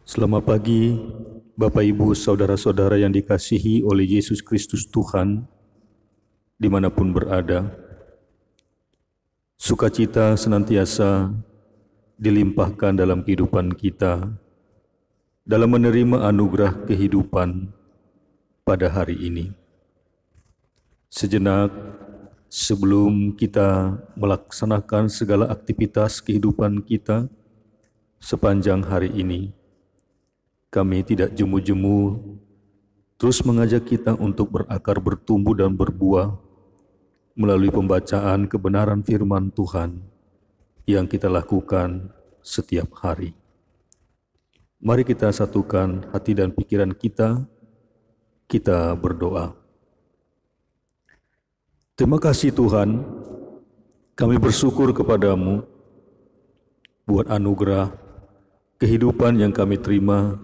Selamat pagi, Bapak Ibu, Saudara-saudara yang dikasihi oleh Yesus Kristus Tuhan, dimanapun berada. Sukacita senantiasa dilimpahkan dalam kehidupan kita, dalam menerima anugerah kehidupan pada hari ini. Sejenak sebelum kita melaksanakan segala aktivitas kehidupan kita sepanjang hari ini, kami tidak jemu-jemu terus mengajak kita untuk berakar, bertumbuh dan berbuah melalui pembacaan kebenaran firman Tuhan yang kita lakukan setiap hari. Mari kita satukan hati dan pikiran kita berdoa. Terima kasih Tuhan, kami bersyukur kepadamu buat anugerah kehidupan yang kami terima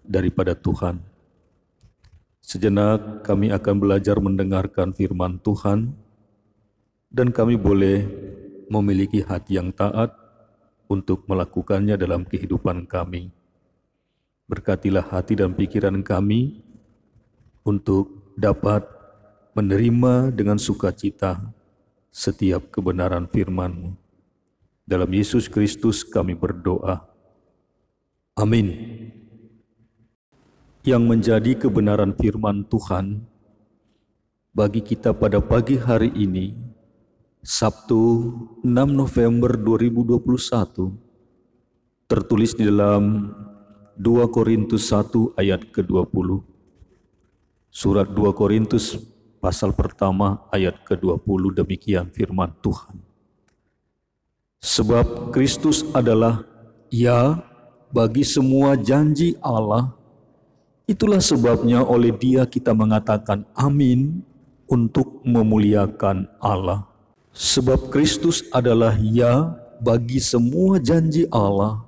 daripada Tuhan. Sejenak kami akan belajar mendengarkan firman Tuhan, dan kami boleh memiliki hati yang taat untuk melakukannya dalam kehidupan kami. Berkatilah hati dan pikiran kami untuk dapat menerima dengan sukacita setiap kebenaran firman-Mu. Dalam Yesus Kristus kami berdoa. Amin. Yang menjadi kebenaran firman Tuhan bagi kita pada pagi hari ini, Sabtu 6 November 2021, tertulis di dalam 2 Korintus 1 ayat ke-20. Surat 2 Korintus pasal pertama ayat ke-20, demikian firman Tuhan. Sebab Kristus adalah ya bagi semua janji Allah, itulah sebabnya oleh Dia kita mengatakan amin untuk memuliakan Allah. Sebab Kristus adalah ya bagi semua janji Allah,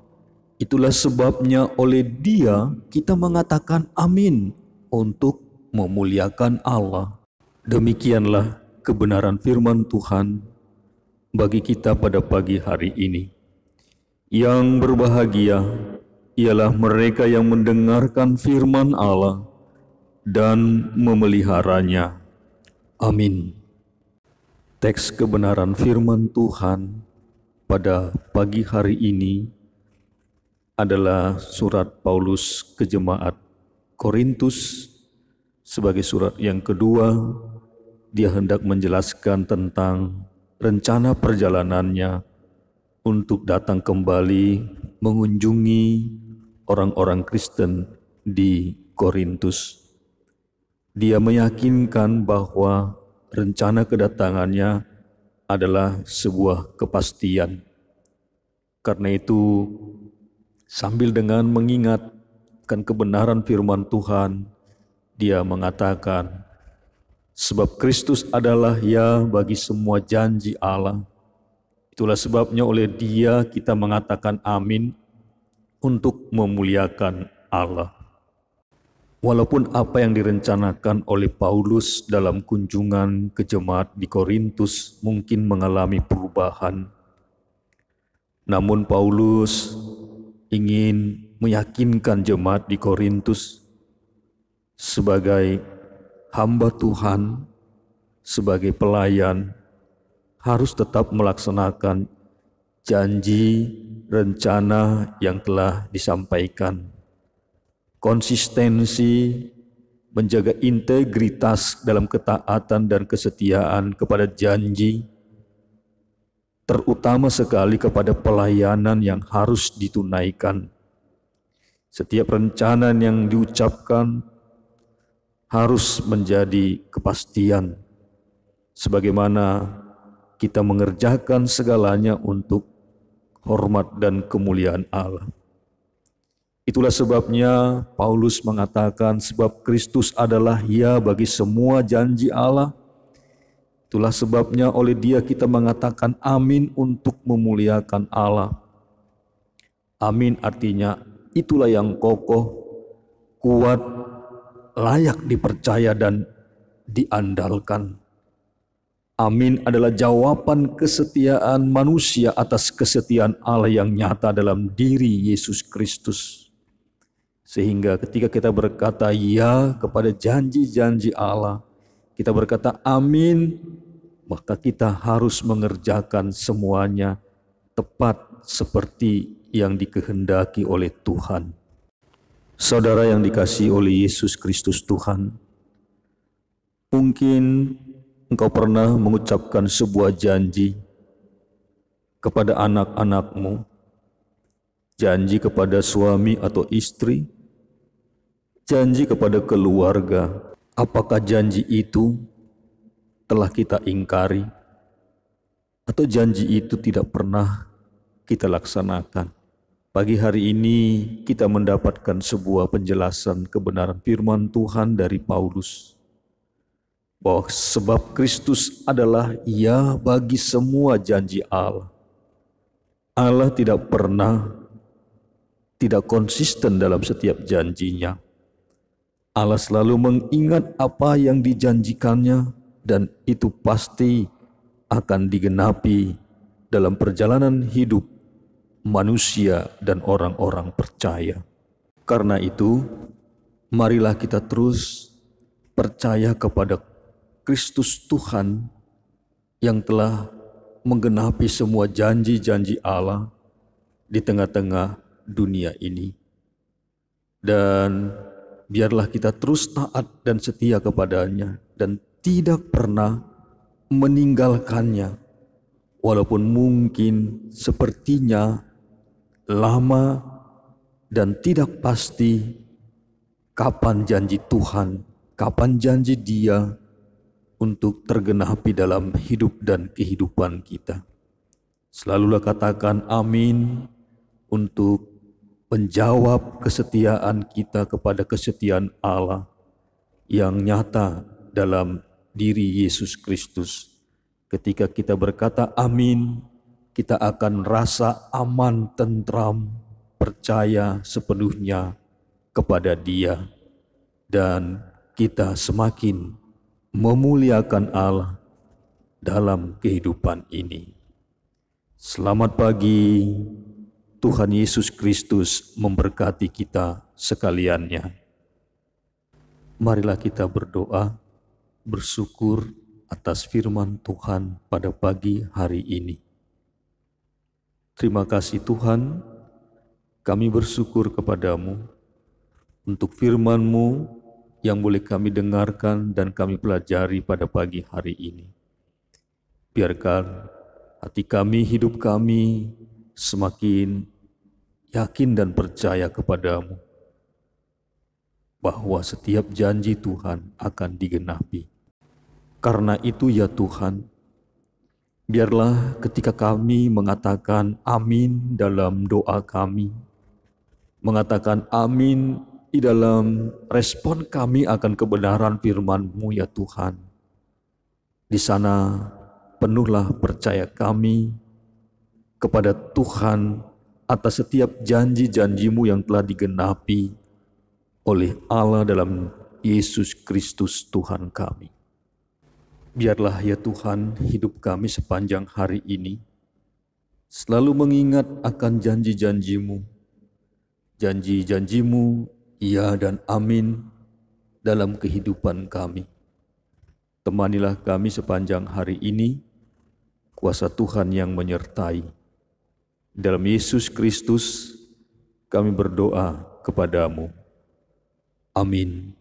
itulah sebabnya oleh Dia kita mengatakan amin untuk memuliakan Allah. Demikianlah kebenaran firman Tuhan bagi kita pada pagi hari ini. Yang berbahagia ialah mereka yang mendengarkan firman Allah dan memeliharanya. Amin. Teks kebenaran firman Tuhan pada pagi hari ini adalah surat Paulus ke jemaat Korintus. Sebagai surat yang kedua, dia hendak menjelaskan tentang rencana perjalanannya untuk datang kembali mengunjungi orang-orang Kristen di Korintus. Dia meyakinkan bahwa rencana kedatangannya adalah sebuah kepastian. Karena itu, sambil dengan mengingatkan kebenaran firman Tuhan, dia mengatakan, sebab Kristus adalah ya bagi semua janji Allah. Itulah sebabnya oleh Dia kita mengatakan amin untuk memuliakan Allah. Walaupun apa yang direncanakan oleh Paulus dalam kunjungan ke jemaat di Korintus mungkin mengalami perubahan, namun Paulus ingin meyakinkan jemaat di Korintus sebagai hamba Tuhan, sebagai pelayan, harus tetap melaksanakan janji, rencana yang telah disampaikan. Konsistensi, menjaga integritas dalam ketaatan dan kesetiaan kepada janji, terutama sekali kepada pelayanan yang harus ditunaikan. Setiap rencana yang diucapkan harus menjadi kepastian, sebagaimana kita mengerjakan segalanya untuk hormat dan kemuliaan Allah. Itulah sebabnya Paulus mengatakan, sebab Kristus adalah ya bagi semua janji Allah. Itulah sebabnya oleh Dia kita mengatakan amin untuk memuliakan Allah. Amin artinya itulah yang kokoh, kuat, layak dipercaya dan diandalkan. Amin adalah jawaban kesetiaan manusia atas kesetiaan Allah yang nyata dalam diri Yesus Kristus. Sehingga ketika kita berkata ya kepada janji-janji Allah, kita berkata amin, maka kita harus mengerjakan semuanya tepat seperti yang dikehendaki oleh Tuhan. Saudara yang dikasihi oleh Yesus Kristus Tuhan, mungkin engkau pernah mengucapkan sebuah janji kepada anak-anakmu, janji kepada suami atau istri, janji kepada keluarga. Apakah janji itu telah kita ingkari? Atau janji itu tidak pernah kita laksanakan? Pagi hari ini kita mendapatkan sebuah penjelasan kebenaran firman Tuhan dari Paulus, bahwa sebab Kristus adalah ya bagi semua janji Allah. Allah tidak konsisten dalam setiap janjinya. Allah selalu mengingat apa yang dijanjikannya, dan itu pasti akan digenapi dalam perjalanan hidup manusia dan orang-orang percaya. Karena itu, marilah kita terus percaya kepada Kristus Tuhan yang telah menggenapi semua janji-janji Allah di tengah-tengah dunia ini. Dan biarlah kita terus taat dan setia kepadanya dan tidak pernah meninggalkannya, walaupun mungkin sepertinya lama dan tidak pasti kapan janji Tuhan, kapan janji Dia untuk tergenapi dalam hidup dan kehidupan kita. Selalulah katakan amin untuk menjawab kesetiaan kita kepada kesetiaan Allah yang nyata dalam diri Yesus Kristus. Ketika kita berkata amin, kita akan rasa aman, tentram, percaya sepenuhnya kepada Dia, dan kita semakin memuliakan Allah dalam kehidupan ini. Selamat pagi, Tuhan Yesus Kristus memberkati kita sekaliannya. Marilah kita berdoa, bersyukur atas firman Tuhan pada pagi hari ini. Terima kasih Tuhan, kami bersyukur kepadamu untuk firman-Mu yang boleh kami dengarkan dan kami pelajari pada pagi hari ini. Biarkan hati kami, hidup kami semakin yakin dan percaya kepadamu, bahwa setiap janji Tuhan akan digenapi. Karena itu ya Tuhan, biarlah ketika kami mengatakan amin dalam doa kami, mengatakan amin di dalam respon kami akan kebenaran firman-Mu ya Tuhan, di sana penuhlah percaya kami kepada Tuhan atas setiap janji-janji-Mu yang telah digenapi oleh Allah dalam Yesus Kristus Tuhan kami. Biarlah ya Tuhan hidup kami sepanjang hari ini selalu mengingat akan janji-janji-Mu. Janji-janji-Mu ya dan amin dalam kehidupan kami. Temanilah kami sepanjang hari ini, kuasa Tuhan yang menyertai. Dalam Yesus Kristus kami berdoa kepadamu. Amin.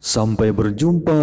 Sampai berjumpa.